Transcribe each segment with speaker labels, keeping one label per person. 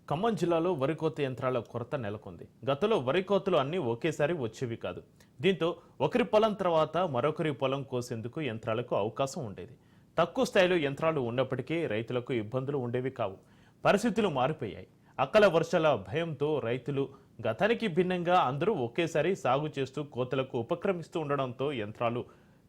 Speaker 1: ఖమ్మం జిల్లాలో వరి కోత యంత్రాల కొరత నెలకొంది. గతంలో వరి కోతలు అన్నీ ఒకేసారి వచ్చేవి కాదు. దీంతో ఒకరి పొలం తర్వాత మరొకరి పొలం కోసేందుకు యంత్రాలకు అవకాశం ఉండేది. తక్కువ స్థాయిలో యంత్రాలు ఉన్నప్పటికీ రైతులకు ఇబ్బందులు ఉండేవి కావు. పరిస్థితులు మారిపోయాయి. అకాల వర్షాల భయంతో రైతులు గతానికి భిన్నంగా అందరూ ఒకేసారి సాగు చేస్తూ కోతలకు ఉపక్రమిస్తూ ఉండడంతో యంత్రాలు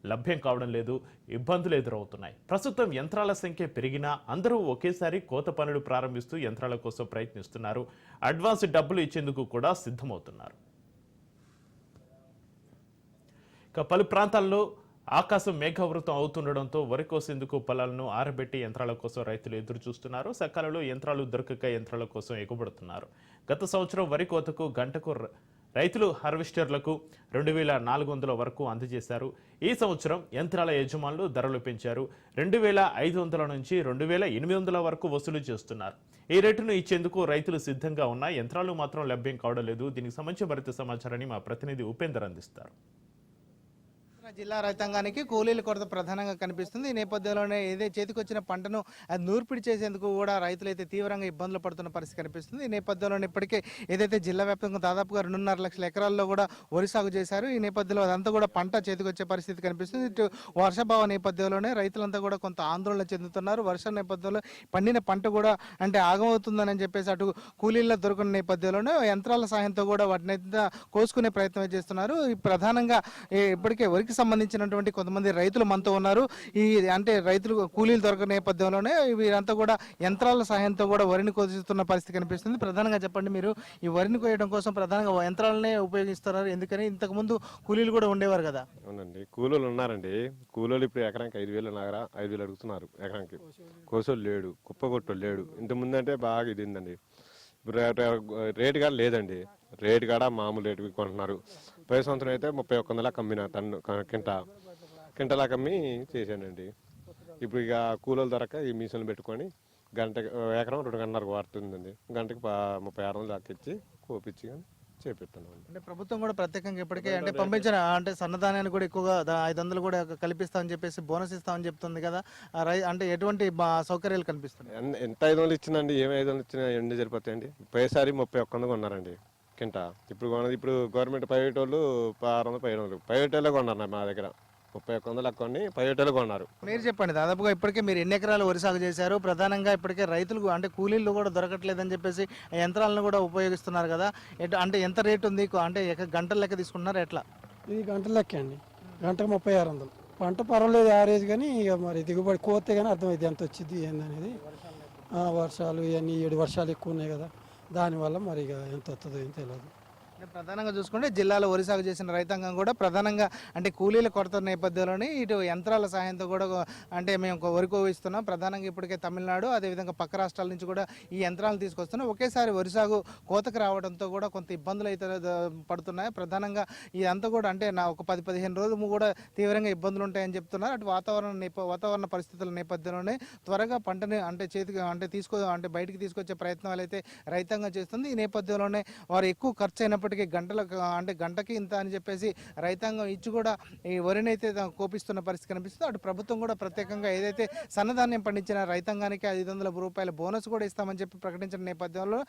Speaker 1: లభ్యం కావడం లేదు, ఇబ్బందులు ఎదురవుతున్నాయి. ప్రస్తుతం యంత్రాల సంఖ్య పెరిగినా అందరూ ఒకేసారి కోత పనులు ప్రారంభిస్తూ యంత్రాల కోసం ప్రయత్నిస్తున్నారు. అడ్వాన్స్ డబ్బులు ఇచ్చేందుకు కూడా సిద్ధమవుతున్నారు. ఇక పలు ప్రాంతాల్లో ఆకాశం మేఘావృతం అవుతుండడంతో వరి కోసేందుకు పొలాలను ఆరబెట్టి యంత్రాల కోసం రైతులు ఎదురు చూస్తున్నారు. సకాలంలో యంత్రాలు దొరకక యంత్రాల కోసం ఎగుబడుతున్నారు. గత సంవత్సరం వరి కోతకు గంటకు రైతులు హార్వెస్టర్లకు 2400 వరకు అందజేశారు. ఈ సంవత్సరం యంత్రాల యజమానులు ధరలు పెంచారు. 2500 నుంచి 2800 వరకు వసూలు చేస్తున్నారు. ఈ రేటును ఇచ్చేందుకు రైతులు సిద్ధంగా ఉన్న యంత్రాలు మాత్రం లభ్యం కావడం లేదు. దీనికి సంబంధించిన మరింత సమాచారాన్ని మా ప్రతినిధి ఉపేందర్ అందిస్తారు.
Speaker 2: జిల్లా రైతాంగానికి కూలీల కొరత ప్రధానంగా కనిపిస్తుంది. ఈ నేపథ్యంలోనే ఏదైతే చేతికొచ్చిన పంటను అది నూర్పిడి చేసేందుకు కూడా రైతులైతే తీవ్రంగా ఇబ్బందులు పడుతున్న పరిస్థితి కనిపిస్తుంది. ఈ నేపథ్యంలో ఇప్పటికే ఏదైతే జిల్లా వ్యాప్తంగా దాదాపుగా 2.5 లక్షల ఎకరాల్లో కూడా వరి సాగు చేశారు. ఈ నేపథ్యంలో అదంతా కూడా పంట చేతికొచ్చే పరిస్థితి కనిపిస్తుంది. ఇటు వర్షాభావ నేపథ్యంలోనే రైతులంతా కూడా కొంత ఆందోళన చెందుతున్నారు. వర్షం నేపథ్యంలో పండిన పంట కూడా అంటే ఆగమవుతుందని చెప్పేసి అటు కూలీల్లో దొరికిన నేపథ్యంలోనే యంత్రాల సాయంతో కూడా వాటిని కోసుకునే ప్రయత్నం చేస్తున్నారు. ప్రధానంగా ఇప్పటికే వరికి సంబంధించినటువంటి కొంతమంది రైతులు మనతో ఉన్నారు. ఈ అంటే రైతులు కూలీలు దొరకని నేపథ్యంలోనే వీరంతా కూడా యంత్రాల సహాయంతో కూడా వరిని కోసిస్తున్న పరిస్థితి కనిపిస్తుంది. ప్రధానంగా చెప్పండి, మీరు ఈ వరిని కోయడం కోసం ప్రధానంగా యంత్రాలనే ఉపయోగిస్తున్నారు, ఎందుకని ఇంతకు ముందు కూలీలు కూడా ఉండేవారు కదా?
Speaker 3: అవునండి, కూలీలు ఉన్నారండి. కూలీలు ఇప్పుడు ఎకరానికి 5,000 అడుగుతున్నారు ఎకరానికి. కోసోళ్ళు లేడు, కుప్పగొట్టోళ్ళు లేడు. ఇంతకుముందు అంటే బాగా ఇది ఉందండి. ఇప్పుడు రేటు కాడ లేదండి. రేటు కాడ మామూలు రేటు కొంటున్నారు. పోయే సంవత్సరం అయితే 31,00 అమ్మిన కింటలా కమ్మి చేశానండి. ఇప్పుడు ఇక కూలీలు దొరక ఈ మిషన్లు పెట్టుకొని ఎకరం 2.5 వాడుతుందండి. గంటకి 36 దాకా ఇచ్చి కోపించి కానీ చేపిస్తున్నాం.
Speaker 2: అంటే ప్రభుత్వం కూడా ప్రత్యేకంగా ఇప్పటికే అంటే పంపించిన అంటే సన్నధాన్యాన్ని కూడా ఎక్కువగా 500 కూడా కల్పిస్తామని చెప్పేసి బోనస్ ఇస్తామని చెప్తుంది కదా. అంటే ఎటువంటి సౌకర్యాలు కనిపిస్తున్నాయి?
Speaker 3: ఎంత 500 ఇచ్చిందండి? ఏమి 500 ఇచ్చినా ఎన్ని సరిపోతాయండి? పోయేసారి 31 కొన్నారండి కింట. ఇప్పుడు గవర్నమెంట్ ప్రైవేట్ వాళ్ళు 600 ప్రైవేట్ వాళ్ళే కొన్నారు. మా దగ్గర 31 కొన్ని ప్రైవేట్ వాళ్ళు కొన్నారు.
Speaker 2: మీరు చెప్పండి, దాదాపుగా ఇప్పటికే మీరు ఎన్ని ఎకరాలు వరి సాగు చేశారు? ప్రధానంగా ఇప్పటికే రైతులకు అంటే కూలీలు కూడా దొరకట్లేదని చెప్పేసి యంత్రాలను కూడా ఉపయోగిస్తున్నారు కదా. అంటే ఎంత రేటు ఉంది? అంటే గంటల లెక్క తీసుకుంటున్నారు ఎట్లా?
Speaker 4: ఇది గంటల లెక్క అండి. గంటకు 3600. పంట పర్వాలేదు, యావరేజ్. కానీ ఇక మరి దిగుబడి కోతే కానీ అర్థమైంది ఎంత వచ్చింది ఏందనేది. వర్షాలు ఇవన్నీ 7 వర్షాలు ఎక్కువ ఉన్నాయి కదా, దానివల్ల మరి ఇక ఎంత వస్తుందో ఏం తెలియదు.
Speaker 2: ప్రధానంగా చూసుకుంటే జిల్లాలో వరి సాగు చేసిన రైతాంగం కూడా ప్రధానంగా అంటే కూలీల కొరత నేపథ్యంలోనే ఇటు యంత్రాల సహాయంతో కూడా అంటే మేము వరి కోవిస్తున్నాం. ప్రధానంగా ఇప్పటికే తమిళనాడు అదేవిధంగా పక్క రాష్ట్రాల నుంచి కూడా ఈ యంత్రాలను తీసుకొస్తున్నాం. ఒకేసారి వరి సాగు కోతకు రావడంతో కూడా కొంత ఇబ్బందులు అయితే పడుతున్నాయి. ప్రధానంగా ఇదంతా కూడా అంటే ఒక 10-15 రోజులు కూడా తీవ్రంగా ఇబ్బందులు ఉంటాయని చెప్తున్నారు. అటు వాతావరణ పరిస్థితుల నేపథ్యంలోనే త్వరగా పంటని అంటే చేతికి అంటే బయటికి తీసుకొచ్చే ప్రయత్నాలు అయితే రైతాంగం చేస్తుంది. ఈ నేపథ్యంలోనే వారు ఎక్కువ ఖర్చు అయినప్పటికీ గంటకి ఇంత అని చెప్పేసి రైతాంగం ఇచ్చి కూడా ఈ వరిని అయితే కోపిస్తున్న పరిస్థితి కనిపిస్తుంది. అటు ప్రభుత్వం కూడా ప్రత్యేకంగా ఏదైతే సన్నధాన్యం పండించిన రైతాంగానికి 500 రూపాయల బోనస్ కూడా ఇస్తామని చెప్పి ప్రకటించిన నేపథ్యంలో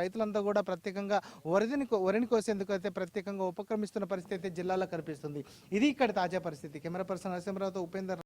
Speaker 2: రైతులంతా కూడా ప్రత్యేకంగా వరిని కోసేందుకు అయితే ప్రత్యేకంగా ఉపక్రమిస్తున్న పరిస్థితి అయితే జిల్లాలో కనిపిస్తుంది. ఇది ఇక్కడ తాజా పరిస్థితి. కెమెరా పర్సన్ నరసింహరావుతో ఉపేందర్.